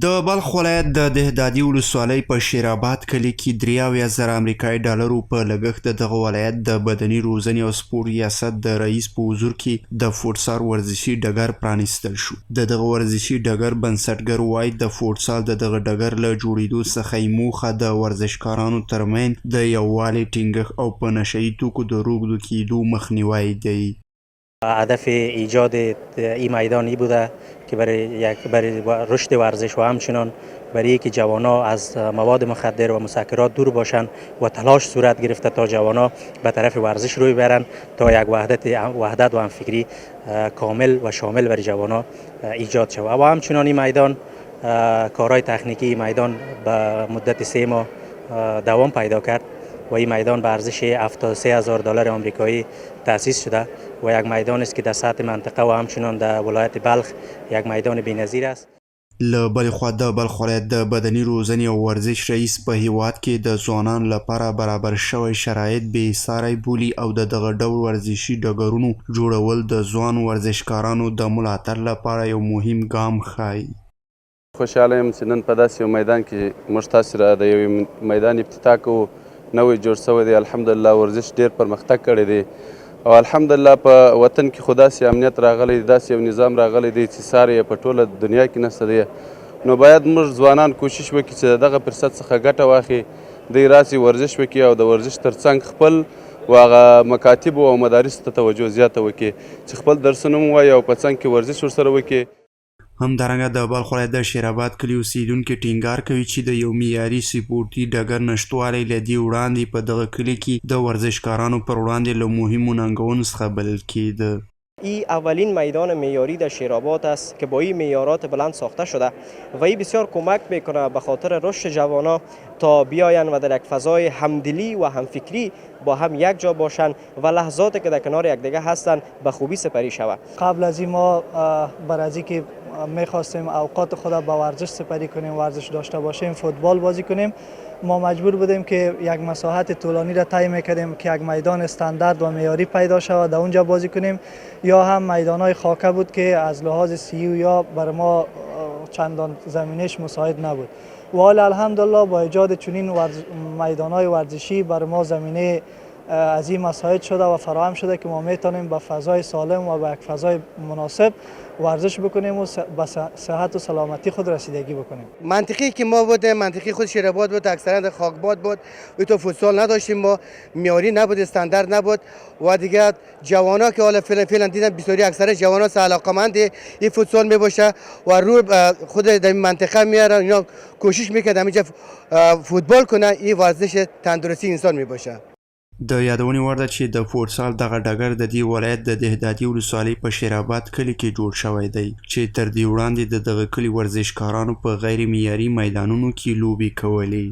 د بلخ ولایت د دهدادي ولسوالۍ په شیرآباد کلي کې 83,000 امریکایي ډالرو په لګښت د دغه ولایت د بدني روزنې او سپورت ریاست د رئیس په حضور کې د فوټسال ورزشي ډګر پرانیستل شو. د دغه ورزشي ډګر بنسټګر وایي د فوټسال د دغه ډګر له جوړېدو څخه یې موخه د ورزشکارانو ترمنځ د یووالي ټینګښت او په نشه یي توکو د روږدو کېدو مخنیوی دی. هدف ایجاد این میدانی بوده که برای رشد ورزش و همچنان برای که جوانان از مواد مخدر و مسکرات دور باشند و تلاش صورت گرفته تا جوانان به طرف ورزش روی برند تا یک وحدت و همفکری کامل و شامل برای جوانان ایجاد شود. و همچنان این میدان کارهای تکنیکی میدان به مدت 3 ماه دوام پیدا کرد و این میدان به ارزش 73,000 دلار آمریکایی تأسیس شده و یک میدان است که در سطح منطقه و همچنان در ولایت بلخ یک میدان بی‌نظیر است. له بلې خوا د بلخ ولایت د بدني روزنې او ورزش رئیس په هیواد کې د ځوانانو لپاره برابر شوی شرایط بېساری بولي او د دغه ډول ورزشي ډګرونو جوړول د ځوان ورزشکارانو د ملاتړ لپاره یو مهم ګام ښایي. خوشحاله یم چې نن په داسې یو میدان کې موږ تاسې را د یو میدان افتتاح کوو. نوی جوړ شوی دی. الحمدلله ورزش ډېر پرمختګ کړی دی او الحمدلله په وطن کې خو داسې امنیت راغلی دی، داسې یو نظام راغلی دی چې ساری یې په ټوله دنیا کې نشته دی. نو باید موږ ځوانان کوشش وکړي چې دغه فرصت څخه ګټه واخلي، دوی راسي ورزش وکړي او د ورزش ترڅنګ خپل و هغه مکاتبو او مدارسو ته توجه زیاته وکړي چې خپل درسونه هم ووایي او په څنګ کې ورزش ورسره وکړي. همدارنګه د بلخ ولایت د شیرآباد کلي اوسیدونکي ټینګار کوي چې د یو معیاري سپورتي ډګر نشتوالی له دې وړاندې په دغه کلي کې د ورزشکارانو پر وړاندې له مهمو ننګونو څخه بلل کېده. این اولین میدان معیاری در شیرآباد است که با این معیارات بلند ساخته شده و این بسیار کمک میکنه به خاطر رشد جوانان تا بیاین و در یک فضای همدلی و همفکری با هم یک جا باشند و لحظاتی که در کنار یکدیگر هستند به خوبی سپری شود. قبل از این ما برای از اینکه میخواستیم اوقات خود به ورزش سپری کنیم، ورزش داشته باشیم، فوتبال بازی کنیم، ما مجبور بودیم که یک مساحت طولانی را طی میکردیم که یک میدان استاندارد و معیاری پیدا شود در اونجا بازی کنیم، یا هم میدانهای خاکه بود که از لحاظ سیو یا بر ما چندان زمینش مساعد نبود. و حالا الحمدلله با ایجاد چنین میدانهای ورزشی بر ما زمینه از این مساعد شده و فراهم شده که ما میتونیم به فضای سالم و به یک فضای مناسب ورزش بکنیم و به صحت و سلامتی خود رسیدگی بکنیم. منطقی که ما بودیم، منطقی خود شیرآباد بود، اکثرا در خاکباد بود. و تو فوتسال نداشتیم، ما معیاری نبود، استاندارد نبود و دیگه جوانا که حالا فعلا دیدم بسیاری اکثر جوانا علاقه‌مند این فوتسال میباشه و رو خود در منطقه میارن، اینا کوشش میکنن اینجا فوتبال کنه، این ورزش تندرستی انسان میباشه. د یادونې وړ ده چې د فوټسال دغه ډګر د دې ولایت د دهدادي ولسوالۍ په شیرآباد کلي کې جوړ شوی دی چې تر دې وړاندې د دغه کلي ورزشکارانو په غیر معیاري میدانونو کې لوبې کولې.